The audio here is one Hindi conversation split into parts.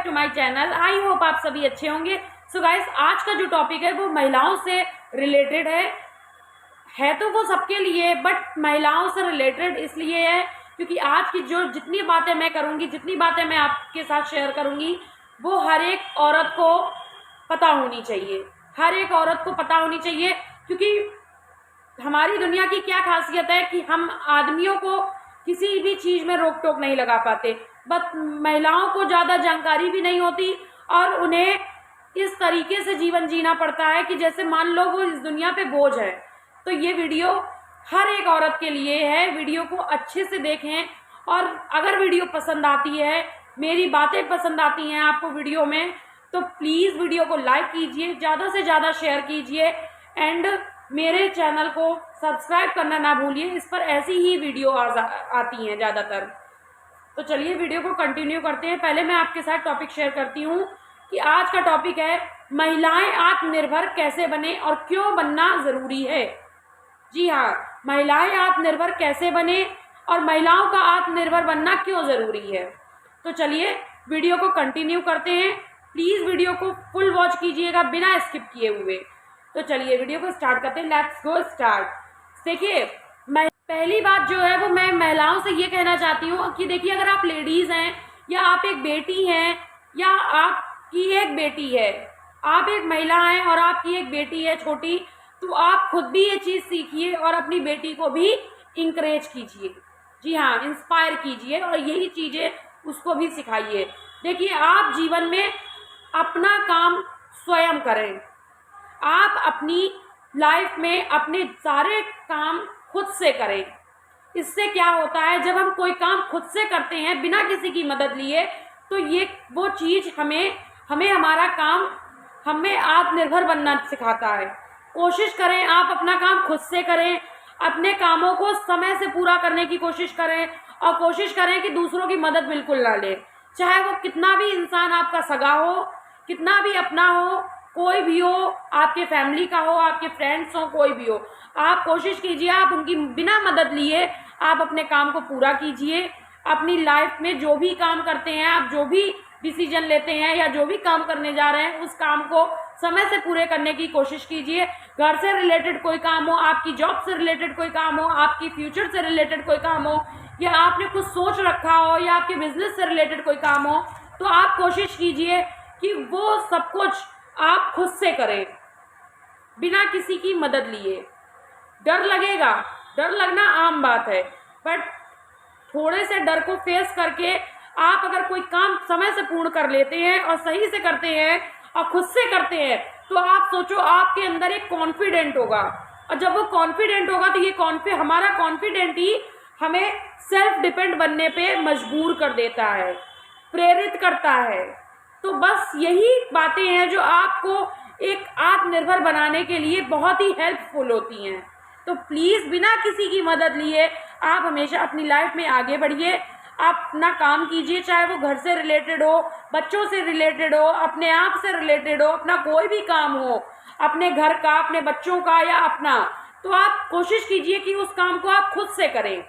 To my channel. I hope आप सभी अच्छे होंगे। सो गाइस, आज का जो टॉपिक है वो महिलाओं से रिलेटेड है तो वो सबके लिए, बट महिलाओं से रिलेटेड इसलिए है क्योंकि आज की जो जितनी बातें मैं करूँगी, जितनी बातें मैं आपके साथ शेयर करूँगी, वो हर एक औरत को पता होनी चाहिए। हर एक औरत को पता होनी चाहिए, क्योंकि हमारी दुनिया की क्या खासियत है कि हम आदमियों को किसी भी चीज़ में रोक टोक नहीं लगा पाते, बट महिलाओं को ज़्यादा जानकारी भी नहीं होती और उन्हें इस तरीके से जीवन जीना पड़ता है कि जैसे मान लो वो इस दुनिया पे बोझ है। तो ये वीडियो हर एक औरत के लिए है। वीडियो को अच्छे से देखें, और अगर वीडियो पसंद आती है, मेरी बातें पसंद आती हैं आपको वीडियो में, तो प्लीज़ वीडियो को लाइक कीजिए, ज़्यादा से ज़्यादा शेयर कीजिए एंड मेरे चैनल को सब्सक्राइब करना ना भूलिए। इस पर ऐसी ही वीडियो आती हैं ज़्यादातर। तो चलिए वीडियो को कंटिन्यू करते हैं। पहले मैं आपके साथ टॉपिक शेयर करती हूँ कि आज का टॉपिक है महिलाएं आत्मनिर्भर कैसे बने और क्यों बनना ज़रूरी है। जी हाँ, महिलाएं आत्मनिर्भर कैसे बने और महिलाओं का आत्मनिर्भर बनना क्यों ज़रूरी है। तो चलिए वीडियो को कंटिन्यू करते हैं। प्लीज़ वीडियो को फुल वॉच कीजिएगा बिना स्किप किए हुए। तो चलिए वीडियो को स्टार्ट करते हैं। Let's go start. देखिए, पहली बात जो है वो मैं महिलाओं से ये कहना चाहती हूँ कि देखिए, अगर आप लेडीज़ हैं या आप एक बेटी हैं या आपकी एक बेटी है, आप एक महिला हैं और आपकी एक बेटी है छोटी, तो आप खुद भी ये चीज़ सीखिए और अपनी बेटी को भी इंकरेज कीजिए। जी हाँ, इंस्पायर कीजिए और यही चीज़ें उसको भी सिखाइए। देखिए, आप जीवन में अपना काम स्वयं करें। आप अपनी लाइफ में अपने सारे काम खुद से करें। इससे क्या होता है, जब हम कोई काम खुद से करते हैं बिना किसी की मदद लिए, तो ये वो चीज़ हमें हमारा काम हमें आत्मनिर्भर बनना सिखाता है। कोशिश करें आप अपना काम खुद से करें, अपने कामों को समय से पूरा करने की कोशिश करें और कोशिश करें कि दूसरों की मदद बिल्कुल ना लें। चाहे वो कितना भी इंसान आपका सगा हो, कितना भी अपना हो, कोई भी हो, आपके फैमिली का हो, आपके फ्रेंड्स हो, कोई भी हो, आप कोशिश कीजिए आप उनकी बिना मदद लिए आप अपने काम को पूरा कीजिए। अपनी लाइफ में जो भी काम करते हैं, आप जो भी डिसीजन लेते हैं या जो भी काम करने जा रहे हैं, उस काम को समय से पूरे करने की कोशिश कीजिए। घर से रिलेटेड कोई काम हो, आपकी जॉब से रिलेटेड कोई काम हो, आपकी फ्यूचर से रिलेटेड कोई काम हो, या आपने कुछ सोच रखा हो, या आपके बिजनेस से रिलेटेड कोई काम हो, तो आप कोशिश कीजिए कि वो सब कुछ आप खुद से करें बिना किसी की मदद लिए। डर लगेगा, डर लगना आम बात है, बट थोड़े से डर को फेस करके आप अगर कोई काम समय से पूर्ण कर लेते हैं और सही से करते हैं और खुद से करते हैं, तो आप सोचो आपके अंदर एक कॉन्फिडेंट होगा, और जब वो कॉन्फिडेंट होगा तो ये हमारा कॉन्फिडेंट ही हमें सेल्फ डिपेंड बनने पे मजबूर कर देता है, प्रेरित करता है। तो बस यही बातें हैं जो आपको एक आत्मनिर्भर बनाने के लिए बहुत ही हेल्पफुल होती हैं। तो प्लीज़ बिना किसी की मदद लिए आप हमेशा अपनी लाइफ में आगे बढ़िए। आप अपना काम कीजिए, चाहे वो घर से रिलेटेड हो, बच्चों से रिलेटेड हो, अपने आप से रिलेटेड हो, अपना कोई भी काम हो, अपने घर का, अपने बच्चों का या अपना, तो आप कोशिश कीजिए कि उस काम को आप खुद से करें।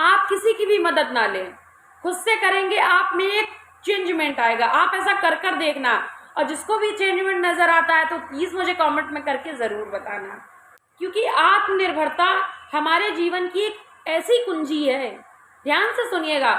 आप किसी की भी मदद ना लें, खुद से करेंगे आप में एक चेंजमेंट आएगा। आप ऐसा कर कर देखना, और जिसको भी चेंजमेंट नज़र आता है तो प्लीज़ मुझे कमेंट में करके ज़रूर बताना, क्योंकि आत्मनिर्भरता हमारे जीवन की एक ऐसी कुंजी है। ध्यान से सुनिएगा,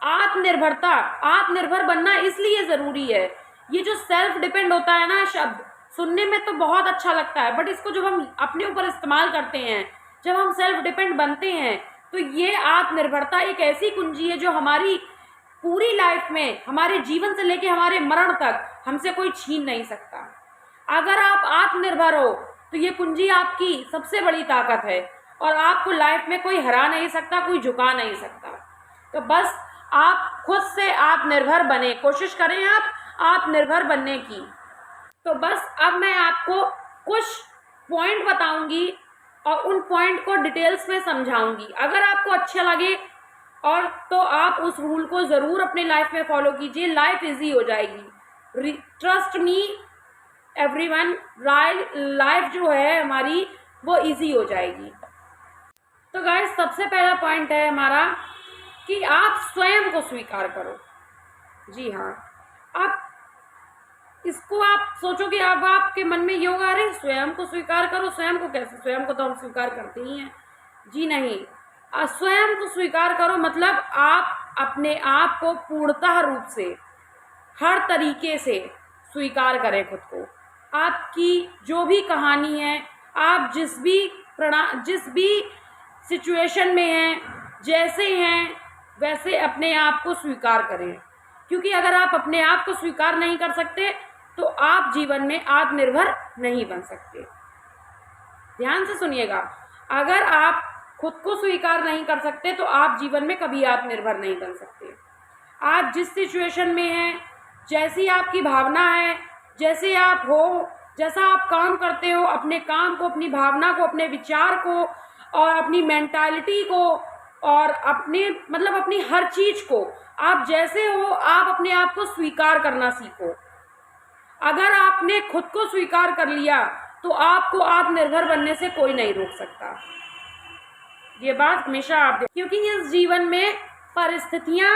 आत्मनिर्भर बनना इसलिए ज़रूरी है। ये जो सेल्फ डिपेंड होता है ना शब्द, सुनने में तो बहुत अच्छा लगता है, बट इसको जब हम अपने ऊपर इस्तेमाल करते हैं, जब हम सेल्फ डिपेंड बनते हैं, तो ये आत्मनिर्भरता एक ऐसी कुंजी है जो हमारी पूरी लाइफ में, हमारे जीवन से लेके हमारे मरण तक हमसे कोई छीन नहीं सकता। अगर आप आत्मनिर्भर हो तो ये कुंजी आपकी सबसे बड़ी ताकत है, और आपको लाइफ में कोई हरा नहीं सकता, कोई झुका नहीं सकता। तो बस आप खुद से आत्मनिर्भर बने, कोशिश करें आप आत्मनिर्भर बनने की। तो बस अब मैं आपको कुछ पॉइंट बताऊंगी और उन पॉइंट को डिटेल्स में समझाऊंगी। अगर आपको अच्छा लगे और तो आप उस रूल को ज़रूर अपने लाइफ में फॉलो कीजिए, लाइफ इजी हो जाएगी। ट्रस्ट मी एवरीवन, लाइफ जो है हमारी वो इजी हो जाएगी। तो गाइस, सबसे पहला पॉइंट है हमारा कि आप स्वयं को स्वीकार करो। जी हाँ। अब इसको आप सोचो कि अब आपके मन में ये होगा, अरे स्वयं को स्वीकार करो, स्वयं को कैसे, स्वयं को तो हम स्वीकार करते ही हैं। जी नहीं, स्वयं को स्वीकार करो मतलब आप अपने आप को पूर्णतः रूप से हर तरीके से स्वीकार करें खुद को। आपकी जो भी कहानी है, आप जिस भी सिचुएशन में हैं, जैसे हैं वैसे अपने आप को स्वीकार करें। क्योंकि अगर आप अपने आप को स्वीकार नहीं कर सकते तो आप जीवन में आत्मनिर्भर नहीं बन सकते। ध्यान से सुनिएगा, अगर आप खुद को स्वीकार नहीं कर सकते तो आप जीवन में कभी आत्मनिर्भर नहीं बन सकते। आप जिस सिचुएशन में हैं, जैसी आपकी भावना है, जैसे आप हो, जैसा आप काम करते हो, अपने काम को, अपनी भावना को, अपने विचार को और अपनी मेंटालिटी को और अपनी हर चीज को, आप जैसे हो आप अपने आप को स्वीकार करना सीखो। अगर आपने खुद को स्वीकार कर लिया तो आपको आत्मनिर्भर बनने से कोई नहीं रोक सकता। ये बात हमेशा आप क्योंकि इस जीवन में परिस्थितियां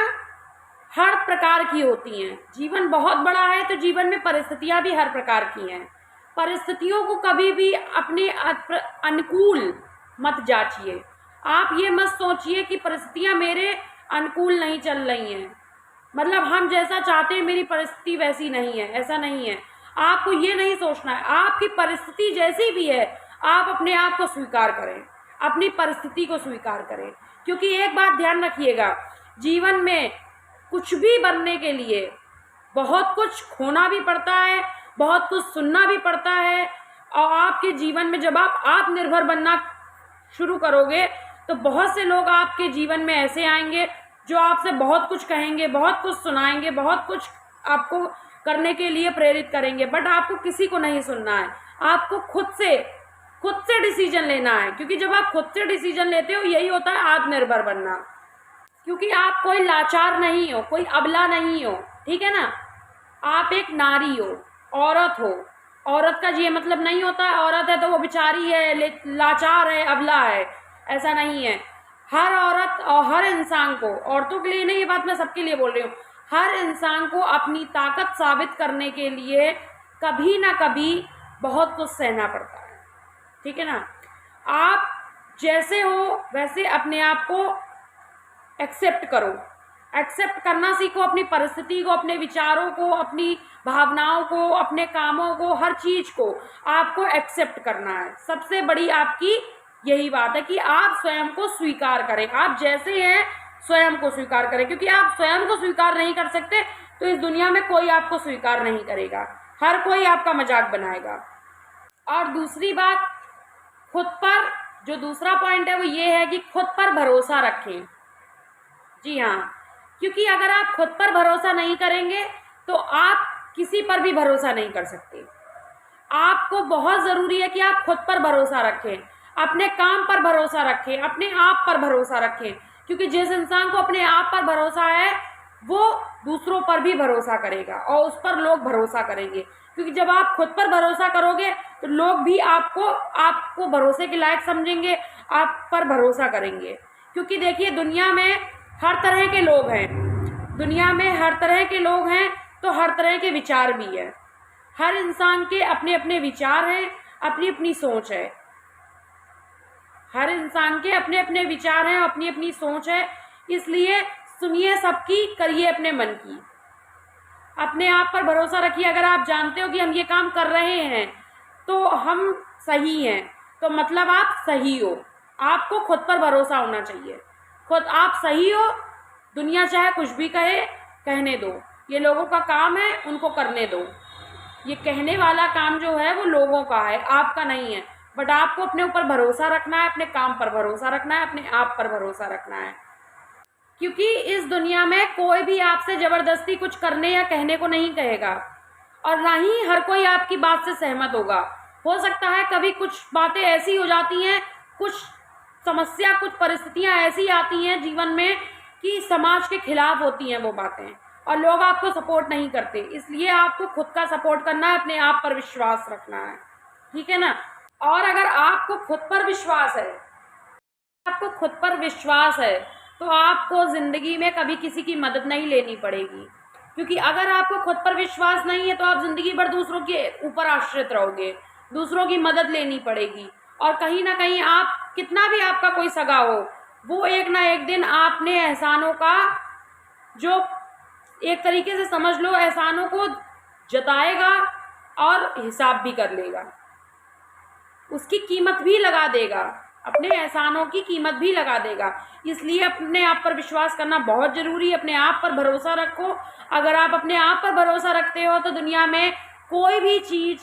हर प्रकार की होती हैं। जीवन बहुत बड़ा है तो जीवन में परिस्थितियां भी हर प्रकार की हैं। परिस्थितियों को कभी भी अपने अनुकूल मत जांचिए। आप ये मत सोचिए कि परिस्थितियां मेरे अनुकूल नहीं चल रही हैं, मतलब हम जैसा चाहते हैं मेरी परिस्थिति वैसी नहीं है, ऐसा नहीं है। आपको ये नहीं सोचना है। आपकी परिस्थिति जैसी भी है आप अपने आप को स्वीकार करें, अपनी परिस्थिति को स्वीकार करें। क्योंकि एक बात ध्यान रखिएगा, जीवन में कुछ भी बनने के लिए बहुत कुछ खोना भी पड़ता है, बहुत कुछ सुनना भी पड़ता है। और आपके जीवन में जब आप आत्मनिर्भर बनना शुरू करोगे तो बहुत से लोग आपके जीवन में ऐसे आएंगे जो आपसे बहुत कुछ कहेंगे, बहुत कुछ सुनाएंगे, बहुत कुछ आपको करने के लिए प्रेरित करेंगे, बट आपको किसी को नहीं सुनना है। आपको खुद से डिसीजन लेना है। क्योंकि जब आप खुद से डिसीजन लेते हो यही होता है आत्मनिर्भर बनना। क्योंकि आप कोई लाचार नहीं हो, कोई अबला नहीं हो, ठीक है ना। आप एक नारी हो, औरत हो। औरत का ये मतलब नहीं होता है औरत है तो वो बेचारी है, लाचार है, अबला है, ऐसा नहीं है। हर औरत और हर इंसान को, औरतों के लिए नहीं, ये बात मैं सबके लिए बोल रही हूँ, हर इंसान को अपनी ताकत साबित करने के लिए कभी ना कभी बहुत कुछ सहना पड़ता है, ठीक है ना। आप जैसे हो वैसे अपने आप को एक्सेप्ट करो, एक्सेप्ट करना सीखो। अपनी परिस्थिति को, अपने विचारों को, अपनी भावनाओं को, अपने कामों को, हर चीज को आपको एक्सेप्ट करना है। सबसे बड़ी आपकी यही बात है कि आप स्वयं को स्वीकार करें। आप जैसे हैं स्वयं को स्वीकार करें। क्योंकि आप स्वयं को स्वीकार नहीं कर सकते तो इस दुनिया में कोई आपको स्वीकार नहीं करेगा, हर कोई आपका मजाक बनाएगा। और दूसरी बात, खुद पर जो दूसरा पॉइंट है वो ये है कि खुद पर भरोसा रखें। जी हाँ, क्योंकि अगर आप खुद पर भरोसा नहीं करेंगे तो आप किसी पर भी भरोसा नहीं कर सकते। आपको बहुत ज़रूरी है कि आप खुद पर भरोसा रखें, अपने काम पर भरोसा रखें, अपने आप पर भरोसा रखें। क्योंकि जिस इंसान को अपने आप पर भरोसा है वो दूसरों पर भी भरोसा करेगा और उस पर लोग भरोसा करेंगे। क्योंकि जब आप खुद पर भरोसा करोगे तो लोग भी आपको भरोसे के लायक समझेंगे, आप पर भरोसा करेंगे। क्योंकि देखिए दुनिया में हर तरह के लोग हैं, दुनिया में हर तरह के लोग हैं तो हर तरह के विचार भी है। हर इंसान के अपने अपने विचार हैं, अपनी अपनी सोच है। हर इंसान के अपने अपने विचार हैं, अपनी अपनी सोच है। इसलिए सुनिए सबकी, करिए अपने मन की, अपने आप पर भरोसा रखिए। अगर आप जानते हो कि हम ये काम कर रहे हैं तो हम सही हैं तो मतलब आप सही हो। आपको खुद पर भरोसा होना चाहिए। खुद आप सही हो, दुनिया चाहे कुछ भी कहे, कहने दो। ये लोगों का काम है, उनको करने दो। ये कहने वाला काम जो है वो लोगों का है, आपका नहीं है। बट आपको अपने ऊपर भरोसा रखना है, अपने काम पर भरोसा रखना है, अपने आप पर भरोसा रखना है। क्योंकि इस दुनिया में कोई भी आपसे जबरदस्ती कुछ करने या कहने को नहीं कहेगा और ना ही हर कोई आपकी बात से सहमत होगा। हो सकता है कभी कुछ बातें ऐसी हो जाती हैं, कुछ समस्या, कुछ परिस्थितियां ऐसी आती हैं जीवन में कि समाज के खिलाफ होती हैं वो बातें और लोग आपको सपोर्ट नहीं करते। इसलिए आपको खुद का सपोर्ट करना है, अपने आप पर विश्वास रखना है, ठीक है ना। और अगर आपको खुद पर विश्वास है तो आपको ज़िंदगी में कभी किसी की मदद नहीं लेनी पड़ेगी। क्योंकि अगर आपको खुद पर विश्वास नहीं है तो आप जिंदगी भर दूसरों के ऊपर आश्रित रहोगे, दूसरों की मदद लेनी पड़ेगी, और कहीं ना कहीं आप कितना भी आपका कोई सगा हो, वो एक ना एक दिन आपने एहसानों का, जो एक तरीके से समझ लो एहसानों को जताएगा और हिसाब भी कर लेगा, उसकी कीमत भी लगा देगा, अपने एहसानों की कीमत भी लगा देगा। इसलिए अपने आप पर विश्वास करना बहुत ज़रूरी है, अपने आप पर भरोसा रखो। अगर आप अपने आप पर भरोसा रखते हो तो दुनिया में कोई भी चीज़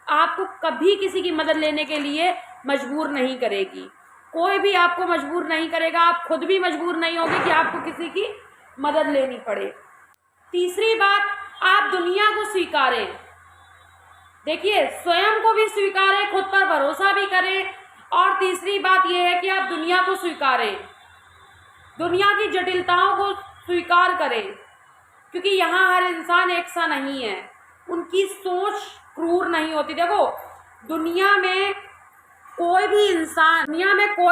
आपको कभी किसी की मदद लेने के लिए मजबूर नहीं करेगी, कोई भी आपको मजबूर नहीं करेगा, आप खुद भी मजबूर नहीं होगे कि आपको किसी की मदद लेनी पड़े। तीसरी बात, आप दुनिया को स्वीकारें। देखिए, स्वयं को भी स्वीकारें, खुद पर भरोसा भी करें, और तीसरी बात यह है कि आप दुनिया को स्वीकारें, दुनिया की जटिलताओं को स्वीकार करें, क्योंकि यहाँ हर इंसान एक सा नहीं है, उनकी सोच क्रूर नहीं होती। देखो, दुनिया में कोई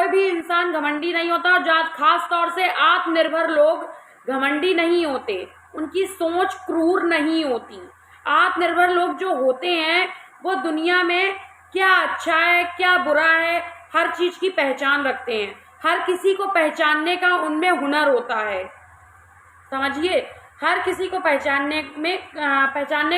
भी इंसान घमंडी नहीं होता, और खास तौर से आत्मनिर्भर लोग घमंडी नहीं होते, उनकी सोच क्रूर नहीं होती। आत्मनिर्भर लोग जो होते हैं वो दुनिया में क्या अच्छा है क्या बुरा है हर चीज की पहचान रखते हैं, हर किसी को पहचानने का उनमें हुनर होता है। समझिए, हर किसी को पहचानने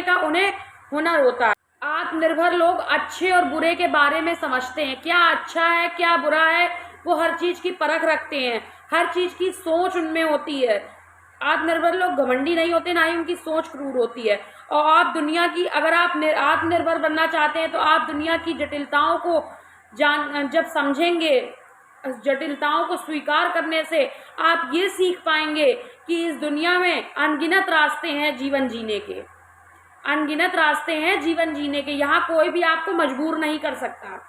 का उन्हें हुनर होता है। आत्मनिर्भर लोग अच्छे और बुरे के बारे में समझते हैं, क्या अच्छा है क्या बुरा है, वो हर चीज की परख रखते हैं, हर चीज की सोच उनमें होती है। आत्मनिर्भर लोग घमंडी नहीं होते, ना ही उनकी सोच क्रूर होती है। और आप दुनिया की, अगर आप आत्मनिर्भर बनना चाहते हैं तो आप दुनिया की जटिलताओं को जब समझेंगे, जटिलताओं को स्वीकार करने से आप ये सीख पाएंगे कि इस दुनिया में अनगिनत रास्ते हैं जीवन जीने के, अनगिनत रास्ते हैं जीवन जीने के। यहाँ कोई भी आपको मजबूर नहीं कर सकता,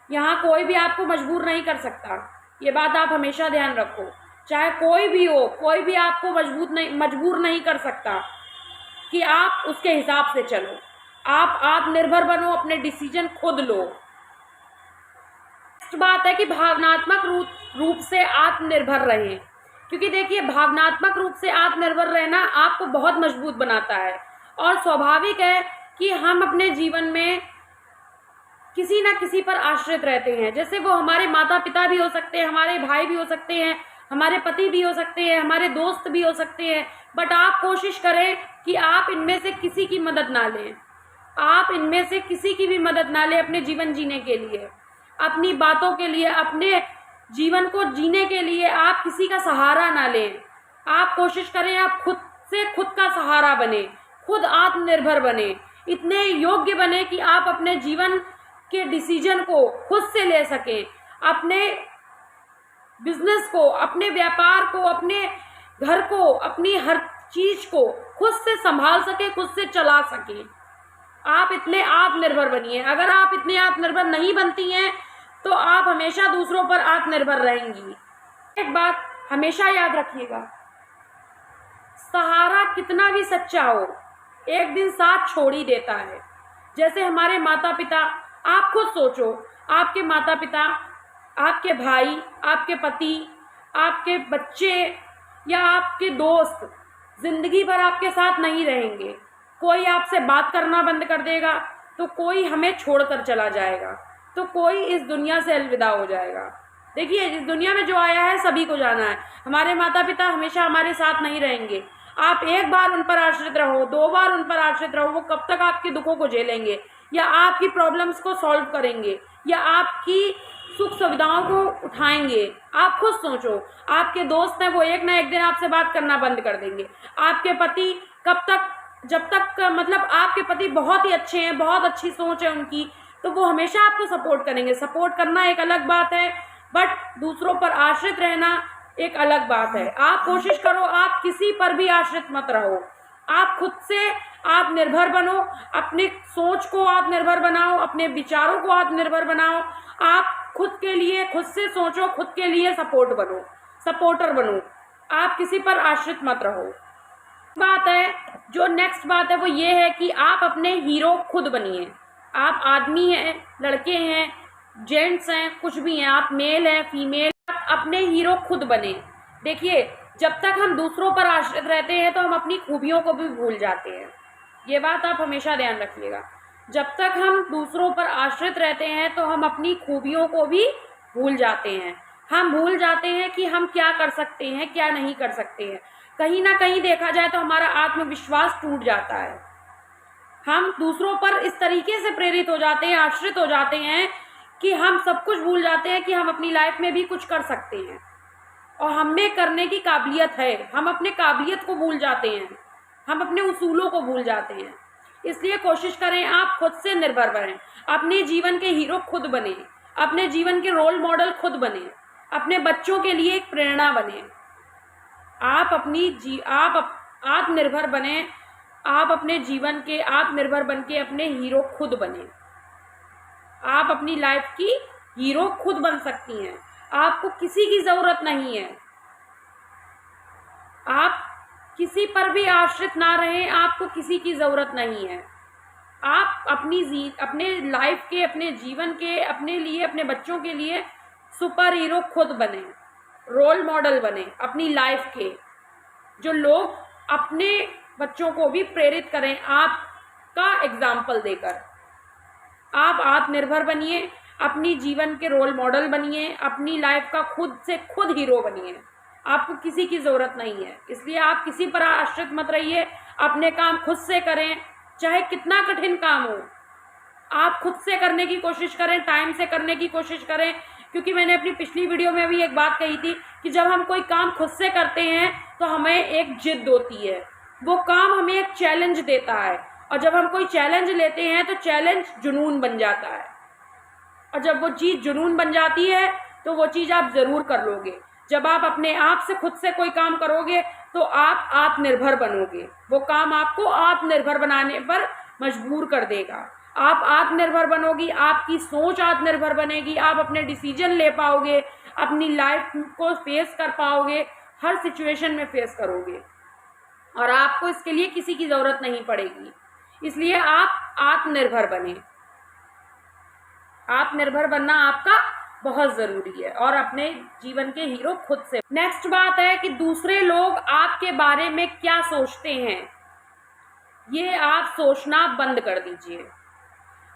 यहाँ कोई भी आपको मजबूर नहीं कर सकता, ये बात आप हमेशा ध्यान रखो। चाहे कोई भी हो, कोई भी आपको मजबूर नहीं कर सकता कि आप उसके हिसाब से चलो। आप आत्मनिर्भर बनो, अपने डिसीजन खुद लो। नेक्स्ट बात है कि भावनात्मक रूप से आत्मनिर्भर रहें, क्योंकि देखिए, भावनात्मक रूप से आत्मनिर्भर रहना आपको बहुत मजबूत बनाता है। और स्वाभाविक है कि हम अपने जीवन में किसी ना किसी पर आश्रित रहते हैं, जैसे वो हमारे माता पिता भी हो सकते हैं, हमारे भाई भी हो सकते हैं, हमारे पति भी हो सकते हैं, हमारे दोस्त भी हो सकते हैं। बट आप कोशिश करें कि आप इनमें से किसी की मदद ना लें, आप इनमें से किसी की भी मदद ना लें अपने जीवन जीने के लिए, अपनी बातों के लिए, अपने जीवन को जीने के लिए आप किसी का सहारा ना लें। आप कोशिश करें आप खुद से खुद का सहारा बने, खुद आत्मनिर्भर बने, इतने योग्य बने कि आप अपने जीवन के डिसीजन को खुद से ले सकें, अपने बिजनेस को, अपने व्यापार को, अपने घर को, अपनी हर चीज को खुद से संभाल सके, खुद से चला सके। आप इतने आत्मनिर्भर बनिए। अगर आप इतने आत्मनिर्भर नहीं बनती हैं तो आप हमेशा दूसरों पर आत्मनिर्भर रहेंगी। एक बात हमेशा याद रखिएगा, सहारा कितना भी सच्चा हो, एक दिन साथ छोड़ ही देता है। जैसे हमारे माता पिता, आप खुद सोचो, आपके माता पिता, आपके भाई, आपके पति, आपके बच्चे या आपके दोस्त जिंदगी भर आपके साथ नहीं रहेंगे। कोई आपसे बात करना बंद कर देगा, तो कोई हमें छोड़कर चला जाएगा, तो कोई इस दुनिया से अलविदा हो जाएगा। देखिए, इस दुनिया में जो आया है सभी को जाना है। हमारे माता पिता हमेशा हमारे साथ नहीं रहेंगे। आप एक बार उन पर आश्रित रहो, 2 बार उन पर आश्रित रहो, वो कब तक आपके दुखों को झेलेंगे, या आपकी प्रॉब्लम्स को सॉल्व करेंगे, या आपकी सुख सुविधाओं को उठाएंगे? आप खुद सोचो। आपके दोस्त हैं, वो एक ना एक दिन आपसे बात करना बंद कर देंगे। आपके पति कब तक, जब तक मतलब आपके पति बहुत ही अच्छे हैं, बहुत अच्छी सोच है उनकी, तो वो हमेशा आपको सपोर्ट करेंगे। सपोर्ट करना एक अलग बात है, बट दूसरों पर आश्रित रहना एक अलग बात है। आप कोशिश करो, आप किसी पर भी आश्रित मत रहो, आप खुद से आत्मनिर्भर बनो, अपनी सोच को आत्मनिर्भर बनाओ, अपने विचारों को आत्मनिर्भर बनाओ। आप खुद के लिए खुद से सोचो, खुद के लिए सपोर्टर बनो, आप किसी पर आश्रित मत रहो। बात है, जो नेक्स्ट बात है वो ये है कि आप अपने हीरो खुद बनिए। आप आदमी हैं, लड़के हैं, जेंट्स हैं, कुछ भी हैं, आप मेल हैं, फीमेल, आप अपने हीरो खुद बने। देखिए, जब तक हम दूसरों पर आश्रित रहते हैं तो हम अपनी खूबियों को भी भूल जाते हैं। ये बात आप हमेशा ध्यान रखिएगा। जब तक हम दूसरों पर आश्रित रहते हैं तो हम अपनी खूबियों को भी भूल जाते हैं। हम भूल जाते हैं कि हम क्या कर सकते हैं, क्या नहीं कर सकते हैं। कहीं ना कहीं देखा जाए तो हमारा आत्मविश्वास टूट जाता है। हम दूसरों पर इस तरीके से प्रेरित हो जाते हैं, आश्रित हो जाते हैं कि हम सब कुछ भूल जाते हैं कि हम अपनी लाइफ में भी कुछ कर सकते हैं और हम में करने की काबिलियत है। हम अपने काबिलियत को भूल जाते हैं, हम अपने उसूलों को भूल जाते हैं। इसलिए कोशिश करें आप खुद से निर्भर बनें, अपने जीवन के हीरो खुद बने, अपने जीवन के रोल मॉडल खुद बने, अपने बच्चों के लिए एक प्रेरणा बने। आप आत्मनिर्भर बने, आप अपने जीवन के आत्मनिर्भर बन के अपने हीरो खुद बने। आप अपनी लाइफ की हीरो खुद बन सकती हैं, आपको किसी की ज़रूरत नहीं है। आप किसी पर भी आश्रित ना रहें, आपको किसी की ज़रूरत नहीं है। आप अपने लाइफ के, अपने जीवन के, अपने लिए, अपने बच्चों के लिए सुपर हीरो खुद बने, रोल मॉडल बने अपनी लाइफ के, जो लोग अपने बच्चों को भी प्रेरित करें आपका एग्जाम्पल देकर। आप आत्मनिर्भर बनिए, अपनी जीवन के रोल मॉडल बनिए, अपनी लाइफ का खुद से खुद हीरो बनिए। आपको किसी की ज़रूरत नहीं है, इसलिए आप किसी पर आश्रित मत रहिए। अपने काम खुद से करें, चाहे कितना कठिन काम हो, आप खुद से करने की कोशिश करें, टाइम से करने की कोशिश करें। क्योंकि मैंने अपनी पिछली वीडियो में भी एक बात कही थी कि जब हम कोई काम खुद से करते हैं तो हमें एक जिद होती है, वो काम हमें एक चैलेंज देता है, और जब हम कोई चैलेंज लेते हैं तो चैलेंज जुनून बन जाता है, और जब वो चीज़ जुनून बन जाती है तो वो चीज़ आप ज़रूर कर लोगे। जब आप अपने आप से खुद से कोई काम करोगे तो आप आत्मनिर्भर बनोगे, वो काम आपको आत्मनिर्भर बनाने पर मजबूर कर देगा। आप आत्मनिर्भर बनोगी, आपकी सोच आत्मनिर्भर बनेगी, आप अपने डिसीजन ले पाओगे, अपनी लाइफ को फेस कर पाओगे, हर सिचुएशन में फेस करोगे, और आपको इसके लिए किसी की ज़रूरत नहीं पड़ेगी। इसलिए आप आत्मनिर्भर बने। आत्मनिर्भर बनना आपका बहुत ज़रूरी है, और अपने जीवन के हीरो खुद से। नेक्स्ट बात है कि दूसरे लोग आपके बारे में क्या सोचते हैं, ये आप सोचना बंद कर दीजिए।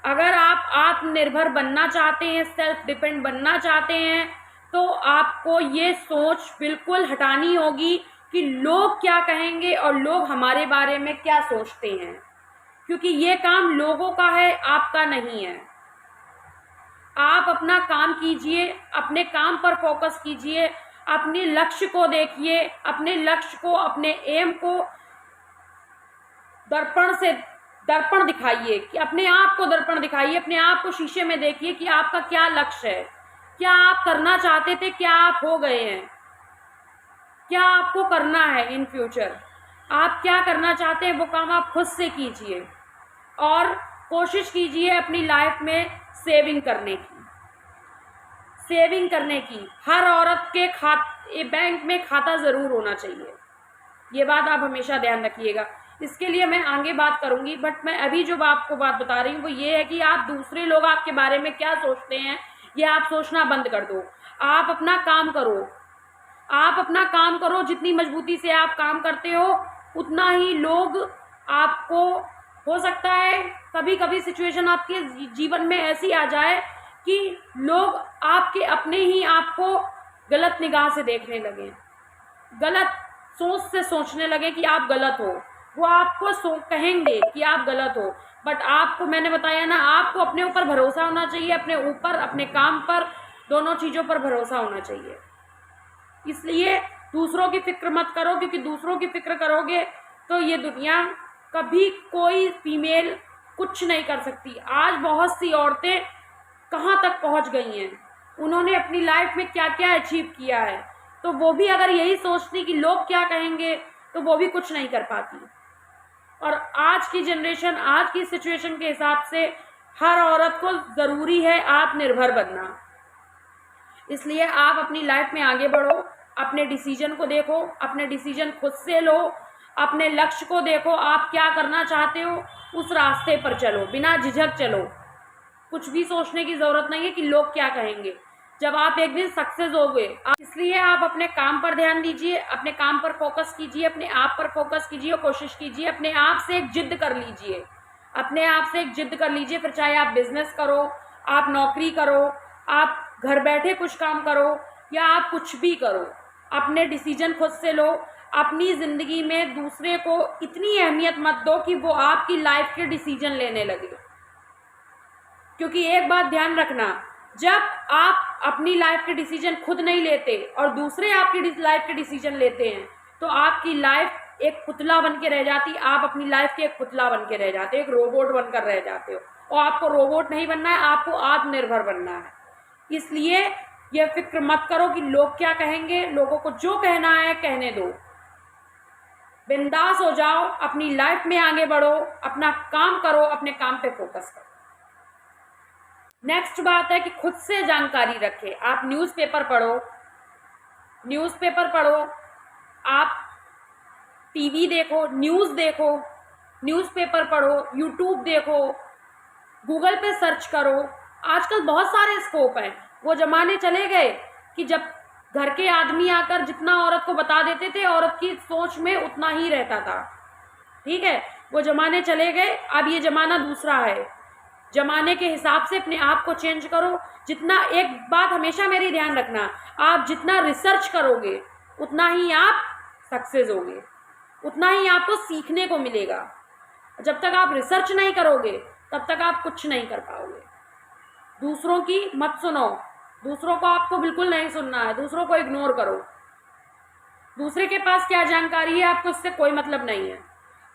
अगर आप आत्मनिर्भर बनना चाहते हैं, सेल्फ डिपेंड बनना चाहते हैं, तो आपको ये सोच बिल्कुल हटानी होगी कि लोग क्या कहेंगे और लोग हमारे बारे में क्या सोचते हैं, क्योंकि ये काम लोगों का है, आपका नहीं है। आप अपना काम कीजिए, अपने काम पर फोकस कीजिए, अपने लक्ष्य को देखिए, अपने लक्ष्य को, अपने एम को दर्पण दिखाइए, कि अपने आप को दर्पण दिखाइए, अपने आप को शीशे में देखिए कि आपका क्या लक्ष्य है, क्या आप करना चाहते थे, क्या आप हो गए हैं, क्या आपको करना है इन फ्यूचर, आप क्या करना चाहते हैं, वो काम आप खुद से कीजिए। और कोशिश कीजिए अपनी लाइफ में सेविंग करने की। हर औरत के बैंक में खाता ज़रूर होना चाहिए, ये बात आप हमेशा ध्यान रखिएगा। इसके लिए मैं आगे बात करूंगी, बट मैं अभी जो आपको बात बता रही हूँ वो ये है कि आप दूसरे लोग आपके बारे में क्या सोचते हैं, ये आप सोचना बंद कर दो। आप अपना काम करो, जितनी मजबूती से आप काम करते हो उतना ही लोग आपको, हो सकता है कभी कभी सिचुएशन आपके जीवन में ऐसी आ जाए कि लोग आपके अपने ही आपको गलत निगाह से देखने लगे, गलत सोच से सोचने लगे कि आप गलत हो, वो आपको कहेंगे कि आप गलत हो। बट आपको, मैंने बताया ना, आपको अपने ऊपर भरोसा होना चाहिए, अपने ऊपर, अपने काम पर, दोनों चीज़ों पर भरोसा होना चाहिए। इसलिए दूसरों की फिक्र मत करो, क्योंकि दूसरों की फिक्र करोगे तो ये दुनिया, कभी कोई फीमेल कुछ नहीं कर सकती। आज बहुत सी औरतें कहाँ तक पहुँच गई हैं, उन्होंने अपनी लाइफ में क्या क्या अचीव किया है, तो वो भी अगर यही सोचती कि लोग क्या कहेंगे तो वो भी कुछ नहीं कर पाती। और आज की जनरेशन, आज की सिचुएशन के हिसाब से हर औरत को ज़रूरी है आत्मनिर्भर बनना। इसलिए आप अपनी लाइफ में आगे बढ़ो, अपने डिसीजन को देखो, अपने डिसीजन खुद से लो, अपने लक्ष्य को देखो, आप क्या करना चाहते हो उस रास्ते पर चलो, बिना झिझक चलो। कुछ भी सोचने की ज़रूरत नहीं है कि लोग क्या कहेंगे। जब आप एक दिन सक्सेस हो गए। इसलिए आप अपने काम पर ध्यान दीजिए, अपने काम पर फोकस कीजिए, अपने आप पर फोकस कीजिए और कोशिश कीजिए, अपने आप से एक जिद कर लीजिए, अपने आप से एक जिद कर लीजिए। फिर चाहे आप बिजनेस करो, आप नौकरी करो, आप घर बैठे कुछ काम करो या आप कुछ भी करो, अपने डिसीजन खुद से लो। अपनी ज़िंदगी में दूसरे को इतनी अहमियत मत दो कि वो आपकी लाइफ के डिसीजन लेने लगे। क्योंकि एक बात ध्यान रखना, जब आप अपनी लाइफ के डिसीजन खुद नहीं लेते और दूसरे आपकी लाइफ के डिसीजन लेते हैं तो आपकी लाइफ एक पुतला बन के रह जाती। आप अपनी लाइफ के एक पुतला बन के रह जाते हो, एक रोबोट बनकर रह जाते हो। और आपको रोबोट नहीं बनना है, आपको आत्मनिर्भर बनना है। इसलिए ये फिक्र मत करो कि लोग क्या कहेंगे, लोगों को जो कहना है कहने दो, बिंदास हो जाओ, अपनी लाइफ में आगे बढ़ो, अपना काम करो, अपने काम पे फोकस करो। नेक्स्ट बात है कि खुद से जानकारी रखें। आप न्यूज़पेपर पढ़ो, आप टीवी देखो, न्यूज़ देखो, न्यूज़पेपर पढ़ो, यूट्यूब देखो, गूगल पे सर्च करो। आजकल बहुत सारे स्कोप हैं। वो ज़माने चले गए कि जब घर के आदमी आकर जितना औरत को बता देते थे, औरत की सोच में उतना ही रहता था। ठीक है, वो ज़माने चले गए। अब ये ज़माना दूसरा है। ज़माने के हिसाब से अपने आप को चेंज करो। जितना, एक बात हमेशा मेरी ध्यान रखना, आप जितना रिसर्च करोगे उतना ही आप सक्सेस होगे, उतना ही आपको सीखने को मिलेगा। जब तक आप रिसर्च नहीं करोगे तब तक आप कुछ नहीं कर पाओगे। दूसरों की मत सुनो, दूसरों को आपको बिल्कुल नहीं सुनना है, दूसरों को इग्नोर करो। दूसरे के पास क्या जानकारी है आपको इससे कोई मतलब नहीं है।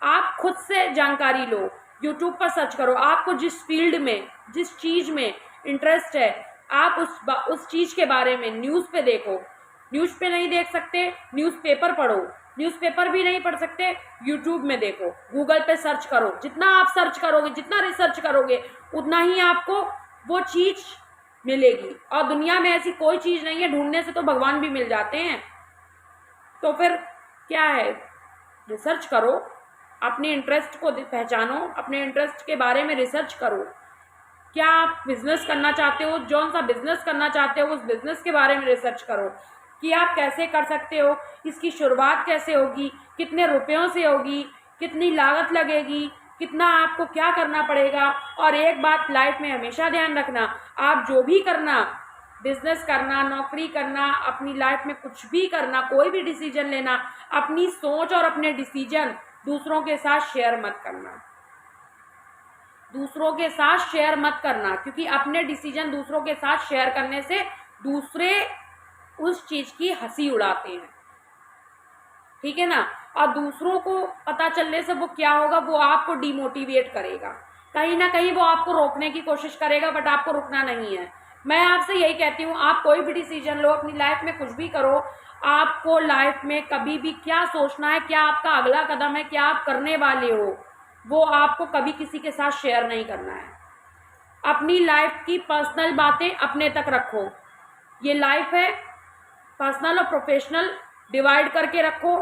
आप खुद से जानकारी लो, यूट्यूब पर सर्च करो। आपको जिस फील्ड में, जिस चीज़ में इंटरेस्ट है, आप उस चीज़ के बारे में न्यूज़ पे देखो। न्यूज़ पे नहीं देख सकते, न्यूज़पेपर पढ़ो। न्यूज़पेपर भी नहीं पढ़ सकते, यूट्यूब में देखो, गूगल पे सर्च करो। जितना आप सर्च करोगे, जितना रिसर्च करोगे, उतना ही आपको वो चीज़ मिलेगी। और दुनिया में ऐसी कोई चीज़ नहीं है, ढूंढने से तो भगवान भी मिल जाते हैं। तो फिर क्या है, रिसर्च करो, अपने इंटरेस्ट को पहचानो, अपने इंटरेस्ट के बारे में रिसर्च करो। क्या आप बिजनेस करना चाहते हो, जौन सा बिजनेस करना चाहते हो उस बिजनेस के बारे में रिसर्च करो कि आप कैसे कर सकते हो, इसकी शुरुआत कैसे होगी, कितने रुपयों से होगी, कितनी लागत लगेगी, कितना आपको क्या करना पड़ेगा। और एक बात लाइफ में हमेशा ध्यान रखना, आप जो भी करना, बिजनेस करना, नौकरी करना, अपनी लाइफ में कुछ भी करना, कोई भी डिसीजन लेना, अपनी सोच और अपने डिसीजन दूसरों के साथ शेयर मत करना। दूसरों के साथ शेयर मत करना, क्योंकि अपने डिसीजन दूसरों के साथ शेयर करने से दूसरे उस चीज़ की हंसी उड़ाते हैं। ठीक है ना। और दूसरों को पता चलने से वो क्या होगा, वो आपको डिमोटिवेट करेगा, कहीं ना कहीं वो आपको रोकने की कोशिश करेगा, बट आपको रुकना नहीं है। मैं आपसे यही कहती हूँ, आप कोई भी डिसीजन लो, अपनी लाइफ में कुछ भी करो, आपको लाइफ में कभी भी क्या सोचना है, क्या आपका अगला कदम है, क्या आप करने वाले हो, वो आपको कभी किसी के साथ शेयर नहीं करना है। अपनी लाइफ की पर्सनल बातें अपने तक रखो। ये लाइफ है, पर्सनल और प्रोफेशनल डिवाइड करके रखो।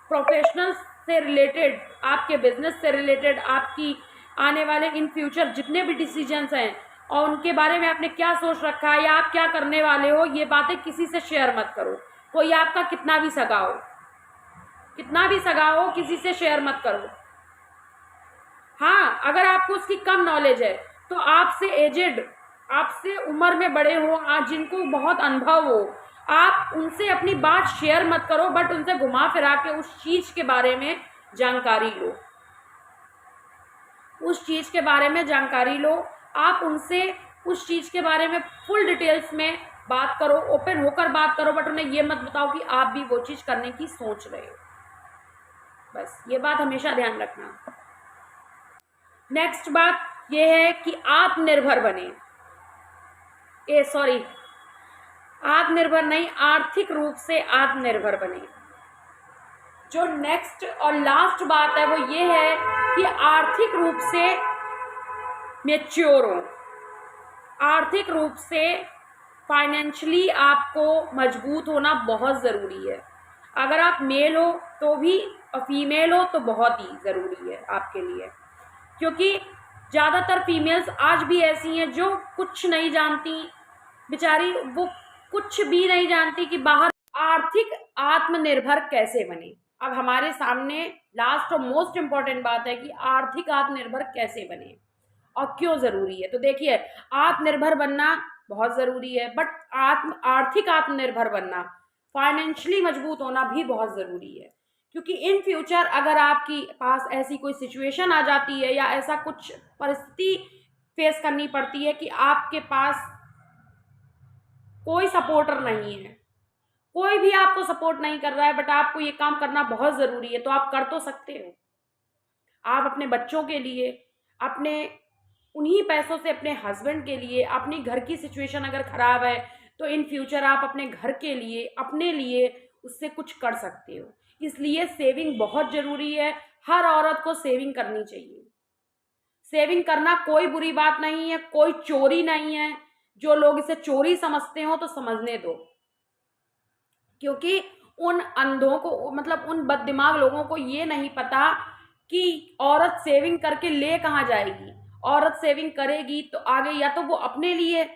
प्रोफेशनल से रिलेटेड, आपके बिजनेस से रिलेटेड, आपकी आने वाले इन फ्यूचर जितने भी डिसीजंस हैं और उनके बारे में आपने क्या सोच रखा है या आप क्या करने वाले हो, ये बातें किसी से शेयर मत करो। कोई आपका कितना भी सगा हो, किसी से शेयर मत करो। हाँ, अगर आपको उसकी कम नॉलेज है तो आपसे एजेड, आपसे उम्र में बड़े हो, जिनको बहुत अनुभव हो, आप उनसे अपनी बात शेयर मत करो, बट उनसे घुमा फिरा के उस चीज़ के बारे में जानकारी लो। उस चीज़ के बारे में जानकारी लो, आप उनसे उस चीज़ के बारे में फुल डिटेल्स में बात करो, ओपन होकर बात करो, बट उन्हें ये मत बताओ कि आप भी वो चीज़ करने की सोच रहे हो। बस ये बात हमेशा ध्यान रखना। नेक्स्ट बात ये है कि आत्मनिर्भर बने। आत्मनिर्भर नहीं, आर्थिक रूप से आत्मनिर्भर बने। जो नेक्स्ट और लास्ट बात है वो ये है कि आर्थिक रूप से मैच्योर हो। आर्थिक रूप से फाइनेंशियली आपको मजबूत होना बहुत ज़रूरी है। अगर आप मेल हो तो भी और फीमेल हो तो बहुत ही ज़रूरी है आपके लिए, क्योंकि ज़्यादातर फीमेल्स आज भी ऐसी हैं जो कुछ नहीं जानती बेचारी। वो कुछ भी नहीं जानती कि बाहर आर्थिक आत्मनिर्भर कैसे बने। अब हमारे सामने लास्ट और मोस्ट इम्पॉर्टेंट बात है कि आर्थिक आत्मनिर्भर कैसे बने और क्यों जरूरी है। तो देखिए, आत्मनिर्भर बनना बहुत जरूरी है, बट आर्थिक आत्मनिर्भर बनना, फाइनेंशियली मजबूत होना भी बहुत जरूरी है। क्योंकि इन फ्यूचर अगर आपकी पास ऐसी कोई सिचुएशन आ जाती है या ऐसा कुछ परिस्थिति फेस करनी पड़ती है कि आपके पास कोई सपोर्टर नहीं है, कोई भी आपको सपोर्ट नहीं कर रहा है, बट आपको ये काम करना बहुत जरूरी है, तो आप कर तो सकते हो। आप अपने बच्चों के लिए, अपने उन्हीं पैसों से अपने हस्बैंड के लिए, अपनी घर की सिचुएशन अगर खराब है तो इन फ्यूचर आप अपने घर के लिए, अपने लिए उससे कुछ कर सकते हो। इसलिए सेविंग बहुत जरूरी है। हर औरत को सेविंग करनी चाहिए। सेविंग करना कोई बुरी बात नहीं है, कोई चोरी नहीं है। जो लोग इसे चोरी समझते हो तो समझने दो, क्योंकि उन अंधों को, मतलब उन बददिमाग लोगों को ये नहीं पता कि औरत सेविंग करके ले कहाँ जाएगी। औरत सेविंग करेगी तो आगे या तो वो अपने लिए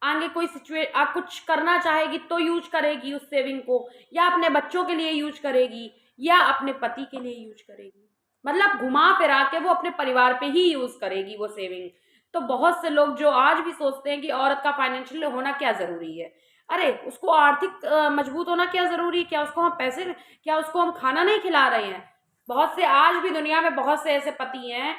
आगे कोई कुछ करना चाहेगी तो यूज करेगी उस सेविंग को, या अपने बच्चों के लिए यूज करेगी, या अपने पति के लिए यूज करेगी। मतलब घुमा फिरा के वो अपने परिवार पे ही यूज करेगी वो सेविंग। तो बहुत से लोग जो आज भी सोचते हैं कि औरत का फाइनेंशियल होना क्या जरूरी है, अरे उसको आर्थिक मजबूत होना क्या जरूरी है? क्या उसको हम पैसे, क्या उसको हम खाना नहीं खिला रहे हैं? बहुत से आज भी दुनिया में बहुत से ऐसे पति हैं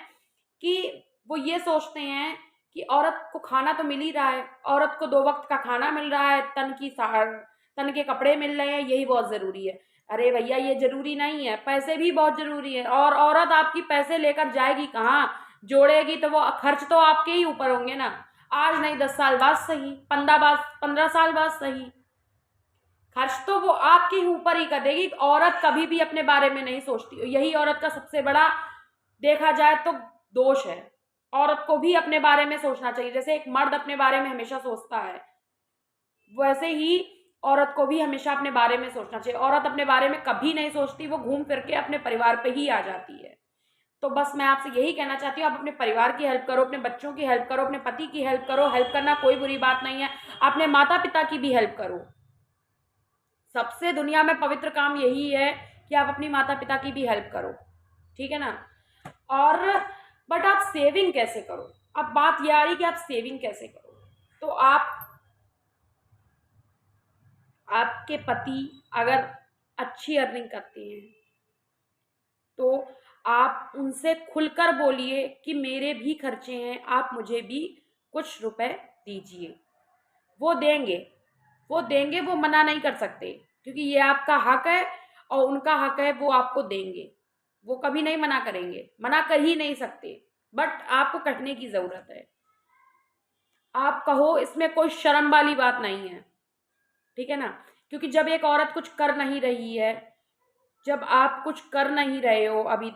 कि वो ये सोचते हैं कि औरत को खाना तो मिल ही रहा है, औरत को 2 वक्त का खाना मिल रहा है, तन के कपड़े मिल रहे हैं, यही बहुत जरूरी है। अरे भैया, ये जरूरी नहीं है, पैसे भी बहुत जरूरी है। और औरत आपकी पैसे लेकर जाएगी कहाँ, जोड़ेगी तो वो खर्च तो आपके ही ऊपर होंगे ना। आज नहीं 10 साल बाद सही, 15 साल बाद सही, खर्च तो वो आपके ही ऊपर ही कर देगी। औरत कभी भी अपने बारे में नहीं सोचती, यही औरत का सबसे बड़ा देखा जाए तो दोष है। औरत को भी अपने बारे में सोचना चाहिए। जैसे एक मर्द अपने बारे में हमेशा सोचता है, वैसे ही औरत को भी हमेशा अपने बारे में सोचना चाहिए। औरत अपने बारे में कभी नहीं सोचती, वो घूम फिर के अपने परिवार पे ही आ जाती है। तो बस मैं आपसे यही कहना चाहती हूँ, आप अपने परिवार की हेल्प करो, अपने बच्चों की हेल्प करो, अपने पति की हेल्प करो। हेल्प करना कोई बुरी बात नहीं है, अपने माता पिता की भी हेल्प करो। सबसे दुनिया में पवित्र काम यही है कि आप अपनी माता पिता की भी हेल्प करो, ठीक है ना। और बट आप सेविंग कैसे करो? अब बात यह आ रही कि आप सेविंग कैसे करो। तो आपके पति अगर अच्छी अर्निंग करते हैं तो आप उनसे खुलकर बोलिए कि मेरे भी खर्चे हैं, आप मुझे भी कुछ रुपए दीजिए। वो देंगे, वो मना नहीं कर सकते, क्योंकि ये आपका हक है और उनका हक है, वो आपको देंगे। वो कभी नहीं मना करेंगे, मना कर ही नहीं सकते, बट आपको कहने की जरूरत है। आप कहो, इसमें कोई शर्म वाली बात नहीं है, ठीक है ना। क्योंकि जब एक औरत कुछ कर नहीं रही है, जब आप कुछ कर नहीं रहे हो, अभी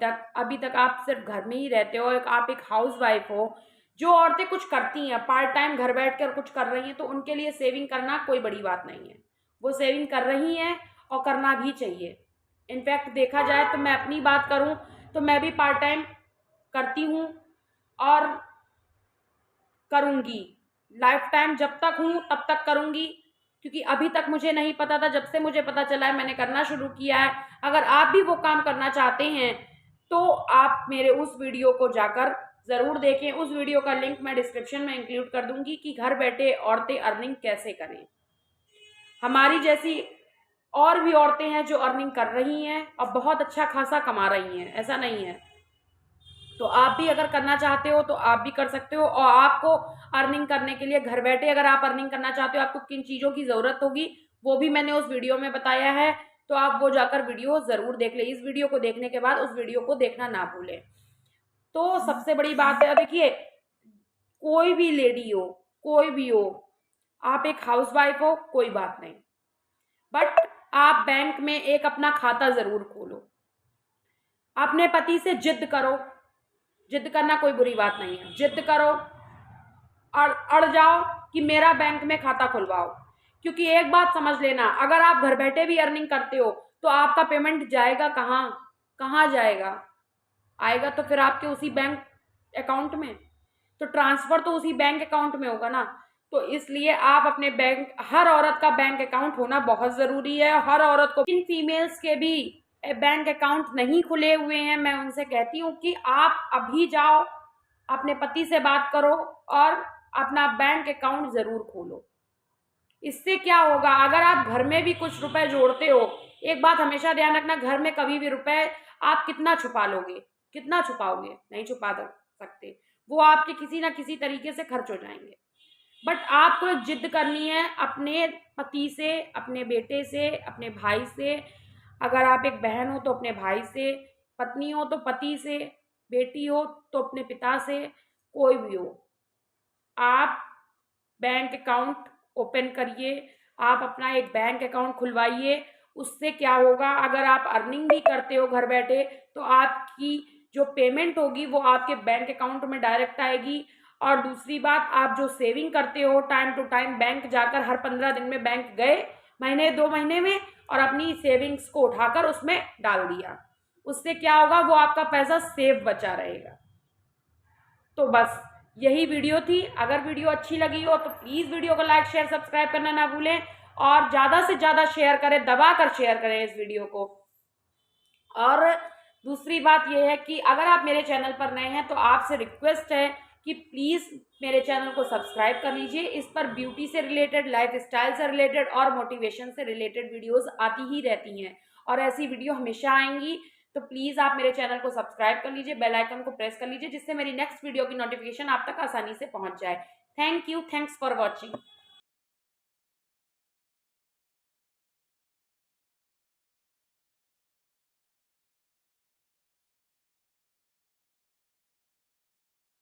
तक आप सिर्फ घर में ही रहते हो, आप एक हाउस वाइफ हो। जो औरतें कुछ करती हैं, पार्ट टाइम घर बैठ कर कुछ कर रही हैं, तो उनके लिए सेविंग करना कोई बड़ी बात नहीं है। वो सेविंग कर रही हैं और करना भी चाहिए। इनफैक्ट देखा जाए तो मैं अपनी बात करूं तो मैं भी पार्ट टाइम करती हूं और करूंगी। लाइफ टाइम जब तक हूं तब तक करूंगी, क्योंकि अभी तक मुझे नहीं पता था, जब से मुझे पता चला है मैंने करना शुरू किया है। अगर आप भी वो काम करना चाहते हैं तो आप मेरे उस वीडियो को जाकर ज़रूर देखें। उस वीडियो का लिंक मैं डिस्क्रिप्शन में इंक्लूड कर दूंगी कि घर बैठे औरतें अर्निंग कैसे करें। हमारी जैसी और भी औरतें हैं जो अर्निंग कर रही हैं और बहुत अच्छा खासा कमा रही हैं, ऐसा नहीं है। तो आप भी अगर करना चाहते हो तो आप भी कर सकते हो। और आपको अर्निंग करने के लिए घर बैठे अगर आप अर्निंग करना चाहते हो, आपको किन चीज़ों की ज़रूरत होगी वो भी मैंने उस वीडियो में बताया है। तो आप वो जाकर वीडियो ज़रूर देख लें। इस वीडियो को देखने के बाद उस वीडियो को देखना ना भूलें। तो सबसे बड़ी बात है, देखिए, कोई भी लेडी हो, कोई भी हो, आप एक हाउसवाइफ हो, कोई बात नहीं, बट आप बैंक में एक अपना खाता ज़रूर खोलो। अपने पति से जिद करो। जिद करना कोई बुरी बात नहीं है, जिद करो, अड़ जाओ कि मेरा बैंक में खाता खुलवाओ। क्योंकि एक बात समझ लेना, अगर आप घर बैठे भी अर्निंग करते हो तो आपका पेमेंट जाएगा कहाँ जाएगा? आएगा तो फिर आपके उसी बैंक अकाउंट में, तो ट्रांसफर तो उसी बैंक अकाउंट में होगा ना। तो इसलिए आप अपने बैंक, हर औरत का बैंक अकाउंट होना बहुत ज़रूरी है। हर औरत को, इन फीमेल्स के भी बैंक अकाउंट नहीं खुले हुए हैं, मैं उनसे कहती हूँ कि आप अभी जाओ, अपने पति से बात करो और अपना बैंक अकाउंट ज़रूर खोलो। इससे क्या होगा, अगर आप घर में भी कुछ रुपए जोड़ते हो, एक बात हमेशा ध्यान रखना, घर में कभी भी रुपए आप कितना छुपा लोगे, कितना छुपाओगे, नहीं छुपा सकते, वो आपके किसी ना किसी तरीके से खर्च हो जाएंगे। बट आपको एक जिद करनी है अपने पति से, अपने बेटे से, अपने भाई से, अगर आप एक बहन हो तो अपने भाई से, पत्नी हो तो पति से, बेटी हो तो अपने पिता से, कोई भी हो, आप बैंक अकाउंट ओपन करिए, आप अपना एक बैंक अकाउंट खुलवाइए। उससे क्या होगा, अगर आप अर्निंग भी करते हो घर बैठे, तो आपकी जो पेमेंट होगी वो आपके बैंक अकाउंट में डायरेक्ट आएगी। और दूसरी बात, आप जो सेविंग करते हो टाइम टू टाइम, बैंक जाकर हर 15 दिन में बैंक गए, महीने 2 महीने में, और अपनी सेविंग्स को उठाकर उसमें डाल दिया, उससे क्या होगा, वो आपका पैसा सेफ बचा रहेगा। तो बस यही वीडियो थी। अगर वीडियो अच्छी लगी हो तो प्लीज़ वीडियो को लाइक शेयर सब्सक्राइब करना ना भूलें, और ज़्यादा से ज़्यादा शेयर करें, दबा कर शेयर करें इस वीडियो को। और दूसरी बात यह है कि अगर आप मेरे चैनल पर नए हैं तो आपसे रिक्वेस्ट है कि प्लीज़ मेरे चैनल को सब्सक्राइब कर लीजिए। इस पर ब्यूटी से रिलेटेड, लाइफ स्टाइल से रिलेटेड और मोटिवेशन से रिलेटेड वीडियोस आती ही रहती हैं, और ऐसी वीडियो हमेशा आएंगी। तो प्लीज़ आप मेरे चैनल को सब्सक्राइब कर लीजिए, बेल आइकन को प्रेस कर लीजिए, जिससे मेरी नेक्स्ट वीडियो की नोटिफिकेशन आप तक आसानी से पहुंच जाए। Thank you, thanks for watching.